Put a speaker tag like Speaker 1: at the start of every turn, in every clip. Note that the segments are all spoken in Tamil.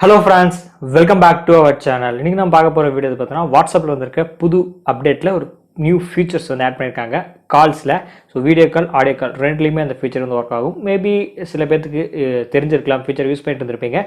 Speaker 1: Hello friends, welcome back to our channel. இன்னைக்கு நம்ம பார்க்க போற வீடியோ பார்த்தீங்கன்னா வாட்ஸ்அப்ல வந்திருக்க புது அப்டேட்ல ஒரு நியூ ஃபீச்சர்ஸ் வந்து ஆட் பண்ணிருக்காங்க கால்ஸ்ல. So video call audio call ரெண்டுலையுமே அந்த ஃபீச்சர் வந்து ஒர்க் ஆகும். மேபி சில பேருக்கு தெரிஞ்சிருக்கலாம், ஃபீச்சர் யூஸ் பண்ணிட்டு இருந்திருப்பீங்க.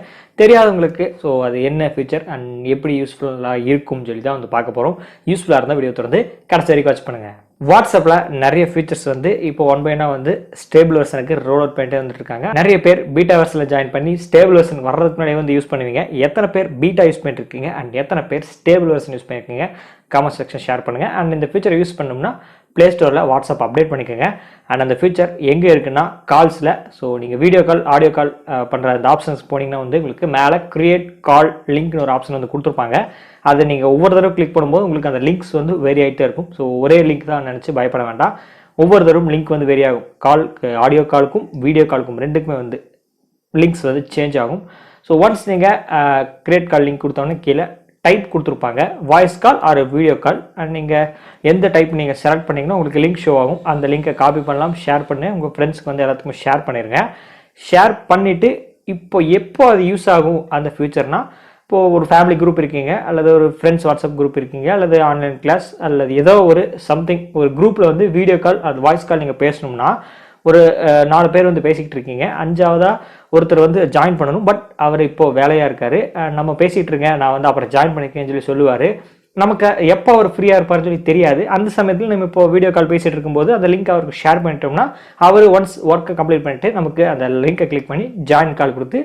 Speaker 1: தெரியாதவங்களுக்கு ஸோ அது என்ன ஃபீச்சர் அண்ட் எப்படி யூஸ்ஃபுல்லாக இருக்கும்னு சொல்லி தான் வந்து பார்க்க போகிறோம். யூஸ்ஃபுல்லாக இருந்தால் வீடியோ தொடர்ந்து கடைசி வரைக்கும் வாட்ச் பண்ணுங்கள். வாட்ஸ்அப்பில் நிறைய ஃபீச்சர்ஸ் வந்து இப்போ ஒன் பை ஒன்னாக வந்து ஸ்டேபிள் வெர்ஷனுக்கு ரோல் அவுட் பண்ணிட்டே வந்துட்டு இருக்காங்க. நிறைய பேர் பீட்டா வெர்ஷனில் ஜாயின் பண்ணி ஸ்டேபிள் வெர்ஷன் வர்றதுக்கு முன்னாடி வந்து யூஸ் பண்ணுவீங்க. எத்தனை பேர் பீட்டா யூஸ் பண்ணிட்டு இருக்கீங்க அண்ட் எத்தனை பேர் ஸ்டேபிள் வெர்ஷன் யூஸ் பண்ணியிருக்கீங்க கமெண்ட் செக்ஷன் ஷேர் பண்ணுங்கள். அண்ட் இந்த ஃபீச்சர் யூஸ் பண்ணோம்னா ப்ளே ஸ்டோரில் வாட்ஸ்அப் அப்டேட் பண்ணிக்கோங்க. அண்ட் அந்த ஃபீச்சர் எங்கே இருக்குன்னா கால்ஸில். ஸோ நீங்கள் வீடியோ கால் ஆடியோ கால் பண்ணுற அந்த ஆப்ஷன்ஸ் போனீங்கன்னா வந்து உங்களுக்கு மேலே கிரியேட் கால் லிங்க்னு ஒரு ஆப்ஷன் வந்து கொடுத்துருப்பாங்க. அதை நீங்கள் ஒவ்வொரு தடவை கிளிக் பண்ணும்போது உங்களுக்கு அந்த லிங்க்ஸ் வந்து வெரி ஆகிட்டே இருக்கும். ஸோ ஒரே லிங்க் தான் நினச்சி பயப்பட வேண்டாம். ஒவ்வொரு தடவும் லிங்க் வந்து வெரி ஆகும். ஆடியோ காலுக்கும் வீடியோ காலுக்கும் ரெண்டுக்குமே வந்து லிங்க்ஸ் வந்து சேஞ்ச் ஆகும். ஸோ ஒன்ஸ் நீங்கள் கிரியேட் கால் லிங்க் கொடுத்தோன்னே கீழே டைப் கொடுத்துருப்பாங்க, voice call or video call. And நீங்கள் எந்த டைப் நீங்கள் செலக்ட் பண்ணிங்கன்னா உங்களுக்கு லிங்க் ஷோ ஆகும். அந்த லிங்கை காப்பி பண்ணலாம், ஷேர் பண்ணி உங்கள் ஃப்ரெண்ட்ஸ்க்கு வந்து எல்லாத்துக்குமே ஷேர் பண்ணிடுங்க. ஷேர் பண்ணிவிட்டு எப்போ அது யூஸ் ஆகும் அந்த ஃபியூச்சர்னால், இப்போது ஒரு ஃபேமிலி குரூப் இருக்கீங்க, அல்லது ஒரு ஃப்ரெண்ட்ஸ் வாட்ஸ்அப் குரூப் இருக்கீங்க, அல்லது ஆன்லைன் கிளாஸ், அல்லது ஏதோ ஒரு சம்திங் ஒரு குரூப்பில் வந்து வீடியோ கால் அது வாய்ஸ் கால் நீங்கள் பேசணும்னா ஒரு 4 பேர் வந்து பேசிக்கிட்டு இருக்கீங்க, 5ஆவதா ஒருத்தர் வந்து ஜாயின் பண்ணணும். பட் அவர் இப்போது வேலையாக இருக்கார், நம்ம பேசிகிட்டு இருக்கேன், நான் வந்து அப்புறம் ஜாயின் பண்ணிக்கேன்னு சொல்லி சொல்லுவார். நமக்கு எப்போ அவர் ஃப்ரீயாக இருப்பார்னு சொல்லி தெரியாது. அந்த சமயத்தில் நம்ம இப்போ வீடியோ கால் பேசிகிட்டு இருக்கும்போது அந்த லிங்க் அவருக்கு ஷேர் பண்ணிட்டோம்னா அவர் ஒன்ஸ் ஒர்க்கை கம்ப்ளீட் பண்ணிட்டு நமக்கு அந்த லிங்கை கிளிக் பண்ணி ஜாயின் கால் கொடுத்து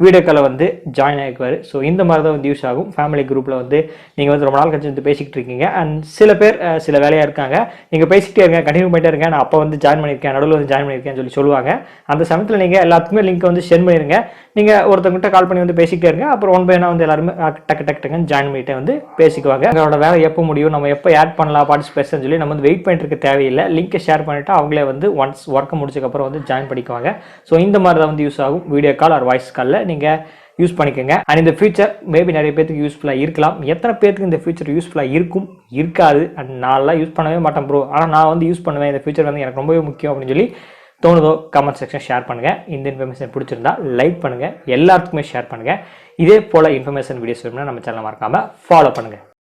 Speaker 1: வீடியோ காலை வந்து ஜாயின் ஆகிக்குவார். ஸோ இந்த மாதிரி தான் வந்து யூஸ் ஆகும். ஃபேமிலி குரூப்பில் வந்து நீங்கள் வந்து ரொம்ப நாள் கழிச்சு வந்து பேசிக்கிட்டு இருக்கீங்க அண்ட் சில பேர் சில வேலையாக இருக்காங்க, நீங்கள் பேசிக்கிட்டே இருங்க, கண்டினியூ பண்ணிட்டே இருங்க, நான் அப்போ வந்து ஜாயின் பண்ணியிருக்கேன், நடுவில் வந்து ஜாயின் பண்ணியிருக்கேன்னு சொல்லி சொல்லுவாங்க. அந்த சமயத்தில் நீங்கள் எல்லாத்துக்குமே லிங்க் வந்து சென்ட் பண்ணிடுங்க. நீங்கள் ஒருத்தவங்கிட்ட கால் பண்ணி வந்து பேசிக்கிட்டே இருங்க. அப்புறம் ஒன் பை ஒன்னாக வந்து எல்லாருமே டக்குன்னு ஜாயின் பண்ணிட்டு வந்து பேசிக்குவாங்க. அவங்களோட வேலை எப்போ முடியும், நம்ம எப்போ ஆட் பண்ணலாம் பார்ட்டிசிபேஷன் சொல்லி நம்ம வந்து வெயிட் பண்ணிட்டு இருக்க தேவையில்லை. லிங்கை ஷேர் பண்ணிவிட்டு அவங்களே வந்து ஒன்ஸ் ஒர்க்கை முடிச்சதுக்கப்புறம் வந்து ஜாயின் பண்ணிக்குவாங்க. ஸோ இந்த மாதிரி தான் வந்து யூஸ் ஆகும். வீடியோ கால் ஆர் வாய்ஸ் காலில் நீங்கள் யூஸ் பண்ணிக்கோங்க. அண்ட் இந்த ஃபியூச்சர் மேபி நிறைய பேருக்கு யூஸ்ஃபுல்லாக இருக்கலாம். எத்தனை பேருக்கு இந்த ஃபியூச்சர் யூஸ்ஃபுல்லாக இருக்கும் இருக்காது. அண்ட் நான்லாம் யூஸ் பண்ணவே மாட்டேன் ப்ரோ, ஆனால் நான் வந்து யூஸ் பண்ணுவேன், இந்த ஃபியூச்சர் வந்து எனக்கு ரொம்பவே முக்கியம் அப்படின்னு சொல்லி தோணுதோ கமெண்ட் செக்ஷன் ஷேர் பண்ணுங்கள். இந்த இன்ஃபர்மேஷன் பிடிச்சிருந்தா லைக் பண்ணுங்கள், எல்லாத்துக்குமே ஷேர் பண்ணுங்கள். இதே போல் இன்ஃபர்மேஷன் வீடியோஸ் வேணும்னா நம்ம சேனலை மறக்காமல் ஃபாலோ பண்ணுங்கள்.